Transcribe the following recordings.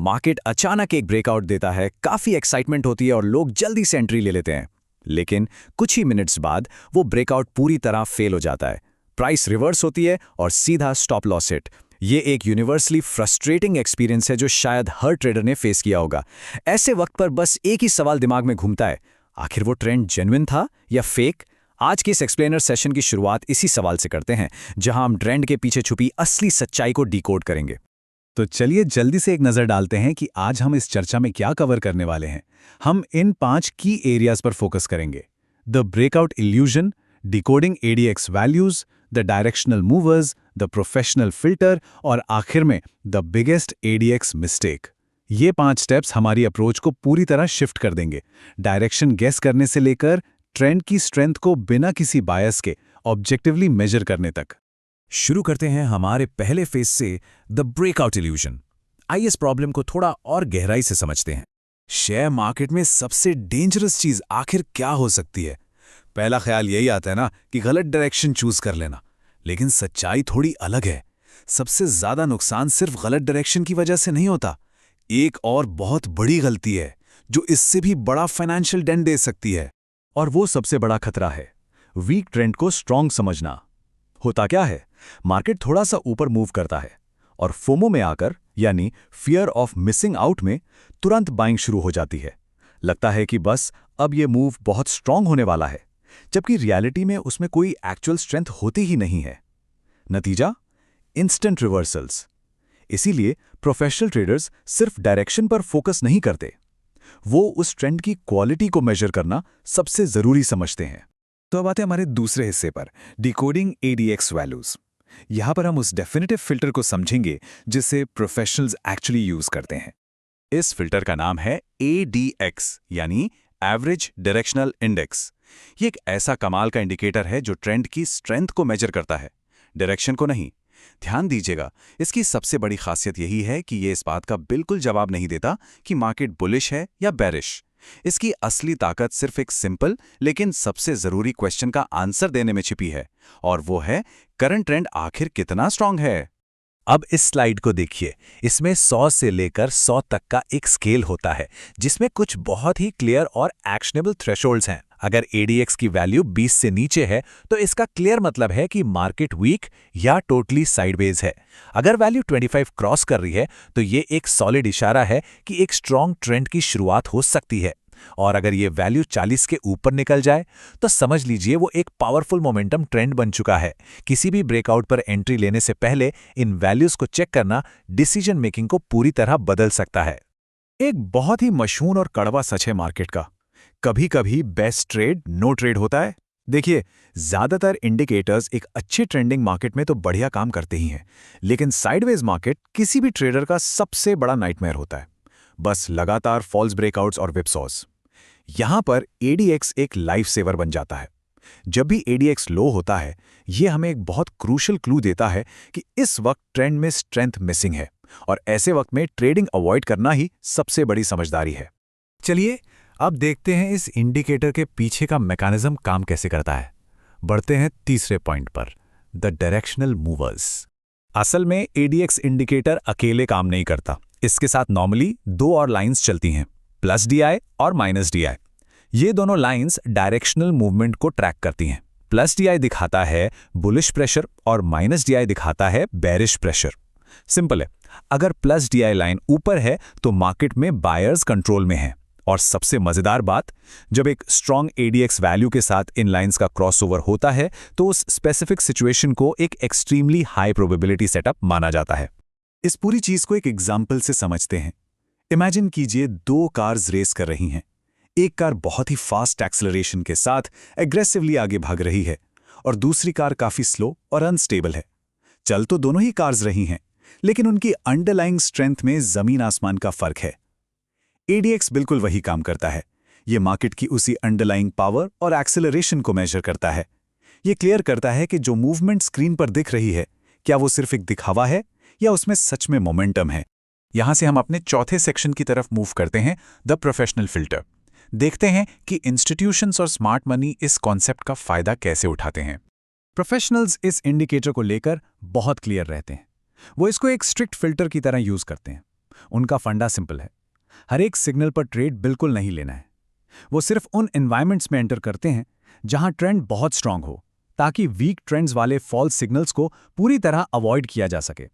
Market अचानक एक breakout देता है, काफी एक्साइटमेंट होती है और लोग जल्दी से एंट्री ले लेते हैं। लेकिन कुछ ही मिनट्स बाद वो ब्रेकआउट पूरी तरह फेल हो जाता है। प्राइस रिवर्स होती है और सीधा स्टॉप लॉस हिट। ये एक यूनिवर्सली फ्रस्ट्रेटिंग एक्सपीरियंस है जो शायद हर ट्रेडर ने फेस किया होगा। ऐसे वक्त पर बस एक ही सवाल दिमाग में घूमता है, आखिर वो ट्रेंड जेन्युइन था या फेक? आज के इस एक्सप्लेनर सेशन की शुरुआत इसी सवाल से करते हैं, जहां हम ट्रेंड के पीछे छुपी असली सच्चाई को डिकोड करेंगे। तो चलिए जल्दी से एक नज़र डालते हैं कि आज हम इस चर्चा में क्या कवर करने वाले हैं। हम इन 5 की एरियाज पर फोकस करेंगे: the breakout illusion, decoding ADX values, the directional movers, the professional filter और आखिर में द बिगेस्ट एडीएक्स मिस्टेक। ये 5 स्टेप्स हमारी अप्रोच को पूरी तरह शिफ्ट कर देंगे, डायरेक्शन गेस करने से लेकर ट्रेंड की स्ट्रेंथ को बिना किसी बायस के ऑब्जेक्टिवली मेजर करने तक। शुरू करते हैं हमारे पहले फेज से, द ब्रेकआउट इल्यूजन। आइए इस प्रॉब्लम को थोड़ा और गहराई से समझते हैं। शेयर मार्केट में सबसे डेंजरस चीज आखिर क्या हो सकती है? पहला ख्याल यही आता है ना कि गलत डायरेक्शन चूज कर लेना, लेकिन सच्चाई थोड़ी अलग है। सबसे ज्यादा नुकसान सिर्फ गलत डायरेक्शन की वजह से नहीं होता, एक और बहुत बड़ी गलती है जो इससे भी बड़ा फाइनेंशियल डेंट दे सकती है। और वो सबसे बड़ा खतरा है वीक ट्रेंड को स्ट्रॉन्ग समझना। होता क्या है, मार्केट थोड़ा सा ऊपर मूव करता है और फोमो में आकर, यानी फियर ऑफ मिसिंग आउट में, तुरंत बाइंग शुरू हो जाती है। लगता है कि बस अब ये मूव बहुत स्ट्रॉन्ग होने वाला है, जबकि रियलिटी में उसमें कोई एक्चुअल स्ट्रेंथ होती ही नहीं है। नतीजा, इंस्टेंट रिवर्सल्स। इसीलिए प्रोफेशनल ट्रेडर्स सिर्फ डायरेक्शन पर फोकस नहीं करते, वो उस ट्रेंड की क्वालिटी को मेजर करना सबसे जरूरी समझते हैं। तो अब आते हैं हमारे दूसरे हिस्से पर, डिकोडिंग एडीएक्स वैल्यूज। यहां पर हम उस डेफिनेटिव फिल्टर को समझेंगे जिसे प्रोफेशनल्स एक्चुअली यूज करते हैं। इस फिल्टर का नाम है ADX, यानी एवरेज डायरेक्शनल इंडेक्स। ये एक ऐसा कमाल का इंडिकेटर है जो ट्रेंड की स्ट्रेंथ को मेजर करता है, डायरेक्शन को नहीं। ध्यान दीजिएगा, इसकी सबसे बड़ी खासियत यही है कि ये इस बात का बिल्कुल जवाब नहीं देता कि मार्केट बुलिश है या बेरिश। इसकी असली ताकत सिर्फ एक सिंपल लेकिन सबसे जरूरी क्वेश्चन का आंसर देने में छिपी है, और वो है करंट ट्रेंड आखिर कितना स्ट्रांग है। अब इस स्लाइड को देखिए, इसमें 100 से लेकर 100 तक का एक स्केल होता है जिसमें कुछ बहुत ही क्लियर और एक्शनेबल थ्रेशोल्ड्स हैं। अगर ADX की वैल्यू 20 से नीचे है तो इसका क्लियर मतलब है कि मार्केट वीक या टोटली साइडवेज है। अगर वैल्यू 25 क्रॉस कर रही है तो ये एक सॉलिड इशारा है कि एक स्ट्रॉन्ग ट्रेंड की शुरुआत हो सकती है। और अगर ये वैल्यू 40 के ऊपर निकल जाए तो समझ लीजिए वो एक पावरफुल मोमेंटम ट्रेंड बन चुका है। किसी भी ब्रेकआउट पर एंट्री लेने से पहले इन वैल्यूज को चेक करना डिसीजन मेकिंग को पूरी तरह बदल सकता है। एक बहुत ही मशहूर और कड़वा सच है मार्केट का, कभी कभी बेस्ट ट्रेड नो ट्रेड होता है। देखिए, ज्यादातर इंडिकेटर्स एक अच्छे ट्रेंडिंग मार्केट में तो बढ़िया काम करते ही हैं, लेकिन साइडवेज मार्केट किसी भी ट्रेडर का सबसे बड़ा नाइटमेयर होता है। बस लगातार फॉल्स ब्रेकआउट्स और विपसॉस। यहां पर ADX एक लाइफ सेवर बन जाता है। जब भी ADX लो होता है, यह हमें एक बहुत क्रूशियल क्लू देता है कि इस वक्त ट्रेंड में स्ट्रेंथ मिसिंग है, और ऐसे वक्त में ट्रेडिंग अवॉइड करना ही सबसे बड़ी समझदारी है। चलिए अब देखते हैं इस इंडिकेटर के पीछे का मैकेनिज्म काम कैसे करता है। बढ़ते हैं तीसरे पॉइंट पर, द डायरेक्शनल मूवर्स। असल में ADX इंडिकेटर अकेले काम नहीं करता, इसके साथ नॉर्मली 2 और लाइंस चलती हैं, प्लस DI और माइनस DI। ये दोनों लाइंस डायरेक्शनल मूवमेंट को ट्रैक करती हैं। प्लस DI दिखाता है बुलिश प्रेशर और माइनस DI दिखाता है बेरिश प्रेशर। सिंपल है, अगर प्लस DI लाइन ऊपर है तो मार्केट में बायर्स कंट्रोल में हैं। और सबसे मजेदार बात, जब एक स्ट्रॉन्ग ADX वैल्यू के साथ इन लाइंस का क्रॉसओवर होता है तो उस स्पेसिफिक सिचुएशन को एक एक्सट्रीमली हाई प्रोबेबिलिटी सेटअप माना जाता है। इस पूरी चीज को एक एग्जाम्पल से समझते हैं। इमेजिन कीजिए 2 कार्स रेस कर रही हैं। एक कार बहुत ही फास्ट एक्सेलरेशन के साथ एग्रेसिवली आगे भाग रही है और दूसरी कार काफी स्लो और अनस्टेबल है। चल तो दोनों ही कार्स रही हैं, लेकिन उनकी अंडरलाइंग स्ट्रेंथ में जमीन आसमान का फर्क है। ADX बिल्कुल वही काम करता है। ये मार्केट की उसी अंडरलाइंग पावर और एक्सेलरेशन को मेजर करता है। ये क्लियर करता है कि जो मूवमेंट स्क्रीन पर दिख रही है, क्या वो सिर्फ एक दिखावा है या उसमें सच में मोमेंटम है। यहां से हम अपने चौथे सेक्शन की तरफ मूव करते हैं, द प्रोफेशनल फिल्टर। देखते हैं कि इंस्टीट्यूशंस और स्मार्ट मनी इस कॉन्सेप्ट का फायदा कैसे उठाते हैं। प्रोफेशनल्स इस इंडिकेटर को लेकर बहुत क्लियर रहते हैं। वो इसको एक स्ट्रिक्ट फिल्टर की तरह यूज करते हैं। उनका फंडा सिंपल है। हर एक सिग्नल पर ट्रेड बिल्कुल नहीं लेना है। वो सिर्फ उन एनवायरमेंट्स में एंटर करते हैं जहां ट्रेंड बहुत स्ट्रांग हो, ताकि वीक ट्रेंड्स वाले फॉल्स सिग्नल्स को पूरी तरह अवॉइड किया जा सके।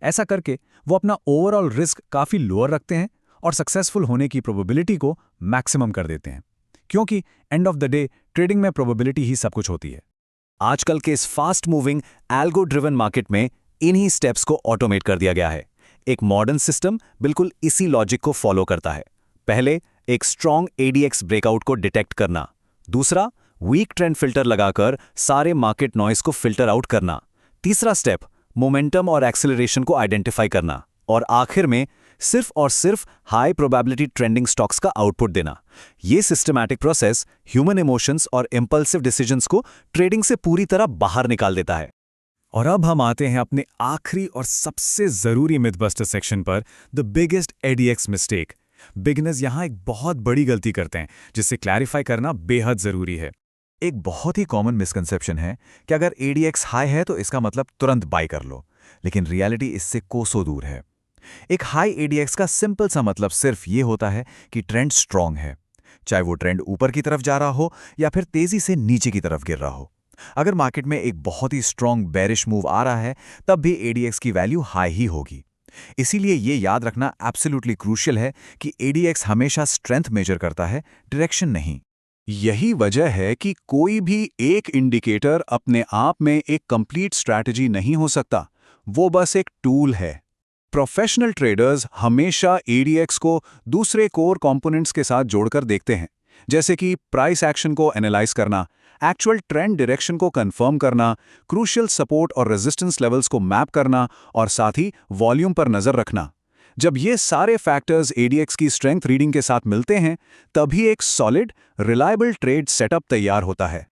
ऐसा करके वो अपना ओवरऑल रिस्क काफ़ी लोअर रखते हैं और सक्सेसफुल होने की प्रोबेबिलिटी को मैक्सिमम कर देते हैं, क्योंकि end of the day trading में प्रोबेबिलिटी ही सब कुछ होती है। आजकल के इस fast moving algo driven market में इन्हीं स्टेप्स को ऑटोमेट कर दिया गया है। एक मॉडर्न सिस्टम बिल्कुल इसी लॉजिक को फॉलो करता है। पहले एक स्ट्रॉन्ग एडीएक्स ब्रेकआउट को डिटेक्ट करना, दूसरा वीक ट्रेंड फिल्टर लगाकर सारे मार्केट नॉइस को फिल्टर आउट करना, तीसरा स्टेप मोमेंटम और एक्सेलरेशन को आइडेंटिफाई करना, और आखिर में सिर्फ और सिर्फ हाई प्रोबेबिलिटी ट्रेंडिंग स्टॉक्स का आउटपुट देना। ये सिस्टमैटिक प्रोसेस ह्यूमन इमोशंस और इंपल्सिव डिसीजंस को ट्रेडिंग से पूरी तरह बाहर निकाल देता है। और अब हम आते हैं अपने आखिरी और सबसे जरूरी मिथबस्टर सेक्शन पर, the biggest ADX mistake. Beginners यहां एक बहुत बड़ी गलती करते हैं, जिसे क्लैरिफाई करना बेहद जरूरी है। एक बहुत ही कॉमन मिसकंसेप्शन है कि अगर एडीएक्स हाई है तो इसका मतलब तुरंत बाय कर लो, लेकिन रियलिटी इससे कोसों दूर है। एक हाई एडीएक्स का सिंपल सा मतलब सिर्फ ये होता है कि ट्रेंड स्ट्रांग है, चाहे वो ट्रेंड ऊपर की तरफ जा रहा हो या फिर तेजी से नीचे की तरफ गिर रहा हो। अगर मार्केट में एक बहुत ही स्ट्रांग बेरिश मूव आ रहा है, तब भी एडीएक्स की वैल्यू हाई ही होगी। इसीलिए ये याद रखना एब्सोल्युटली क्रूशियल है कि एडीएक्स हमेशा स्ट्रेंथ मेजर करता है, डायरेक्शन नहीं। यही वजह है कि कोई भी एक इंडिकेटर अपने आप में एक कंप्लीट स्ट्रैटेजी नहीं हो सकता, वो बस एक टूल है। प्रोफेशनल ट्रेडर्स हमेशा एडीएक्स को दूसरे कोर कंपोनेंट्स के साथ जोड़कर देखते हैं, जैसे कि प्राइस एक्शन को एनालाइज करना, एक्चुअल ट्रेंड डायरेक्शन को कंफर्म करना, क्रूशियल सपोर्ट और रेजिस्टेंस लेवल्स को मैप करना, और साथ ही वॉल्यूम पर नजर रखना। जब ये सारे फैक्टर्स एडीएक्स की स्ट्रेंथ रीडिंग के साथ मिलते हैं, तभी एक सॉलिड, रिलायबल ट्रेड सेटअप तैयार होता है।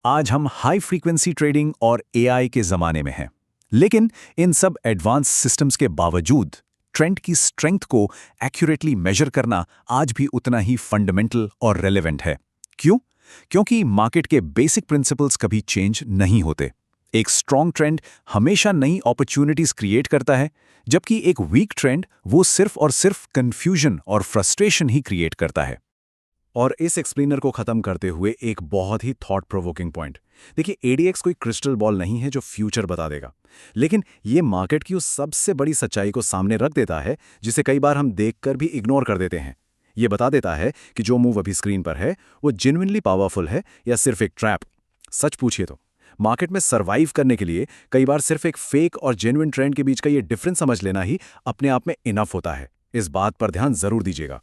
आज हम हाई फ्रीक्वेंसी ट्रेडिंग और एआई के जमाने में हैं, लेकिन इन सब एडवांस सिस्टम्स के बावजूद ट्रेंड की स्ट्रेंथ को एक्यूरेटली मेजर करना आज भी उतना ही फंडामेंटल और रेलेवेंट है। क्यों? क्योंकि मार्केट के बेसिक प्रिंसिपल्स कभी चेंज नहीं होते। एक स्ट्रॉन्ग ट्रेंड हमेशा नई अपॉर्चुनिटीज क्रिएट करता है, जबकि एक वीक ट्रेंड वो सिर्फ और सिर्फ कंफ्यूजन और फ्रस्ट्रेशन ही क्रिएट करता है। और इस एक्सप्लेनर को खत्म करते हुए एक बहुत ही थॉट प्रोवोकिंग पॉइंट। देखिए, एडीएक्स कोई क्रिस्टल बॉल नहीं है जो फ्यूचर बता देगा, लेकिन ये मार्केट की उस सबसे बड़ी सच्चाई को सामने रख देता है जिसे कई बार हम देखकर भी इग्नोर कर देते हैं। ये बता देता है कि जो मूव अभी स्क्रीन पर है वो जेन्युइनली पावरफुल है या सिर्फ एक ट्रैप। सच पूछिए तो मार्केट में सर्वाइव करने के लिए कई बार सिर्फ एक फेक और जेन्युइन ट्रेंड के बीच का ये डिफरेंस समझ लेना ही अपने आप में इनफ होता है। इस बात पर ध्यान जरूर दीजिएगा।